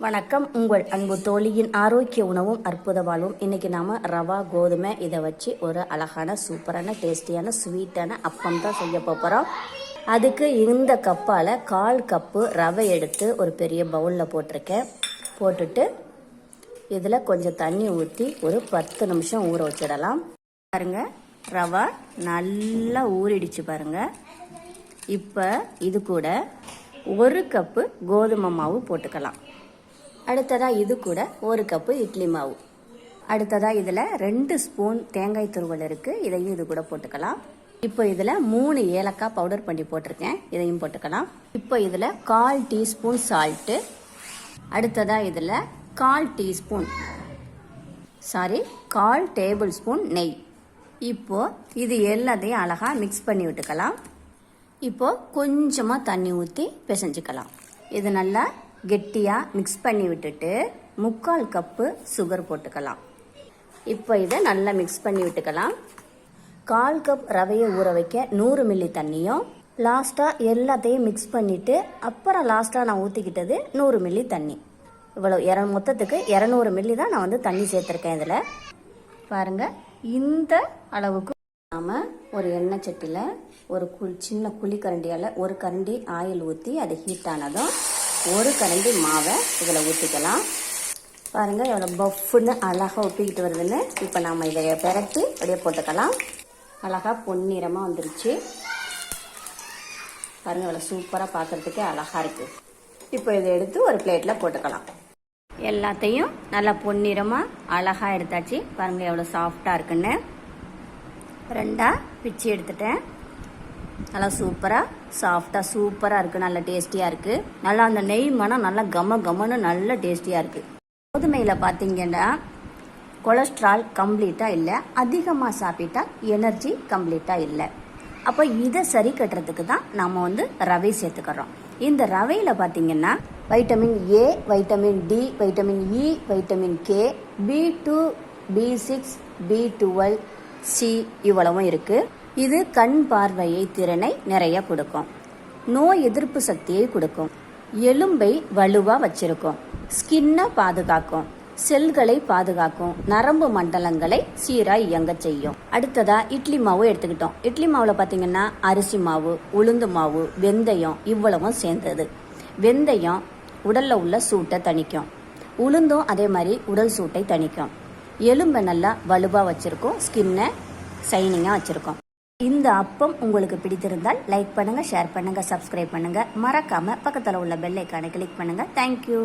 வணக்கம். உங்கள் அன்பு தோழியின் ஆரோக்கிய உணவும் அற்புத வாழ்வும். இன்றைக்கி நாம் ரவா கோதுமை இதை வச்சு ஒரு அழகான சூப்பரான டேஸ்டியான ஸ்வீட்டான அப்பம் தான் செய்ய போகிறோம். அதுக்கு இந்த கப்பால் 1/4 கப்பு ரவை எடுத்து ஒரு பெரிய பவுலில் போட்டிருக்கேன். போட்டுட்டு இதில் கொஞ்சம் தண்ணி ஊற்றி ஒரு 10 நிமிஷம் ஊற வச்சிடலாம். பாருங்கள், ரவா நல்லா ஊறிடுச்சு பாருங்கள். இப்போ இது கூட 1 கப்பு கோதுமை மாவு போட்டுக்கலாம். அடுத்ததாக இது கூட 1 கப்பு இட்லி மாவு. அடுத்ததாக இதில் 2 ஸ்பூன் தேங்காய் துருவல் இருக்குது, இதையும் இது கூட போட்டுக்கலாம். இப்போ இதில் 3 ஏலக்காய் பவுடர் பண்ணி போட்டிருக்கேன், இதையும் போட்டுக்கலாம். இப்போ இதில் 1/4 டீஸ்பூன் சால்ட்டு. அடுத்ததாக இதில் 1/4 டேபிள் ஸ்பூன் நெய். இப்போது இது எல்லாத்தையும் அழகாக மிக்ஸ் பண்ணி விட்டுக்கலாம். இப்போது கொஞ்சமாக தண்ணி ஊற்றி பிசைஞ்சிக்கலாம். இது நல்லா கெட்டியாக மிக்ஸ் பண்ணி விட்டுட்டு 3/4 கப்பு சுகர் போட்டுக்கலாம். இப்போ இதை நல்லா மிக்ஸ் பண்ணி விட்டுக்கலாம். 1/4 கப் ரவையை ஊற வைக்க 100 மில்லி தண்ணியும், லாஸ்ட்டாக எல்லாத்தையும் மிக்ஸ் பண்ணிவிட்டு அப்புறம் லாஸ்ட்டாக நான் ஊற்றிக்கிட்டது 100 மில்லி தண்ணி. இவ்வளோ மொத்தத்துக்கு 200 மில்லி தான் நான் தண்ணி சேர்த்துருக்கேன். இதில் பாருங்கள், இந்த அளவுக்கு நாம் ஒரு எண்ணெய் சட்டியில் ஒரு சின்ன குழிக்கரண்டியால் 1 கரண்டி ஆயில் ஊற்றி அது ஹீட் ஆனதும் 1 கரண்டி மாவை இதில் ஊற்றிக்கலாம். பாருங்கள் எவ்வளோ பஃப்னு அழகாக ஊற்றிக்கிட்டு வருதுன்னு. இப்போ நாம் இதை பெரட்டி அப்படியே போட்டுக்கலாம். அழகாக பொன்னிறமாக வந்துருச்சு பாருங்கள், எவ்வளோ சூப்பராக பார்க்குறதுக்கே அழகாக இருக்குது. இப்போ இதை எடுத்து ஒரு பிளேட்டில் போட்டுக்கலாம். எல்லாத்தையும் நல்லா பொன்னிறமாக அழகாக எடுத்தாச்சு. பாருங்கள் எவ்வளோ சாஃப்டாக இருக்குன்னு. 2 பிச்சு எடுத்துட்டேன். நல்லா சூப்பராக சாஃப்டாக சூப்பராக இருக்குது, நல்லா டேஸ்டியாக இருக்குது. நல்லா அந்த நெய் மனம் நல்லா கமன்னு நல்ல டேஸ்டியாக இருக்குது. கோதுமையில் பார்த்தீங்கன்னா கொலஸ்ட்ரால் கம்ப்ளீட்டாக இல்லை, அதிகமாக சாப்பிட்டா எனர்ஜி கம்ப்ளீட்டாக இல்லை. அப்போ இதை சரி கட்டுறதுக்கு தான் நம்ம ரவை சேர்த்துக்கிறோம். இந்த ரவையில் பார்த்தீங்கன்னா vitamin A, vitamin D, vitamin E, vitamin K, B2, B6, B12, C இவ்வளவும் இருக்குது. இது கண் பார்வையை திறனை நிறைய கொடுக்கும், நோய் எதிர்ப்பு சக்தியை கொடுக்கும், எலும்பை வலுவாக வச்சிருக்கும், ஸ்கின்னை பாதுகாக்கும், செல்களை பாதுகாக்கும், நரம்பு மண்டலங்களை சீராக இயங்க செய்யும். அடுத்ததாக இட்லி மாவு எடுத்துக்கிட்டோம். இட்லி மாவில் பார்த்தீங்கன்னா அரிசி மாவு, உளுந்து மாவு, வெந்தயம் இவ்வளவும் சேர்ந்தது. வெந்தயம் உடலில் உள்ள சூட்டை தணிக்கும், உளுந்தும் அதே மாதிரி உடல் சூட்டை தணிக்கும், எலும்பை நல்லா வலுவாக வச்சுருக்கோம், ஸ்கின்னை ஷைனிங்காக வச்சுருக்கோம். இந்த அப்பம் உங்களுக்கு பிடித்திருந்தால் லைக் பண்ணுங்கள், ஷேர் பண்ணுங்கள், சப்ஸ்கிரைப் பண்ணுங்கள். மறக்காமல் பக்கத்தில் உள்ள பெல் ஐக்கானை கிளிக் பண்ணுங்கள். தேங்க்யூ.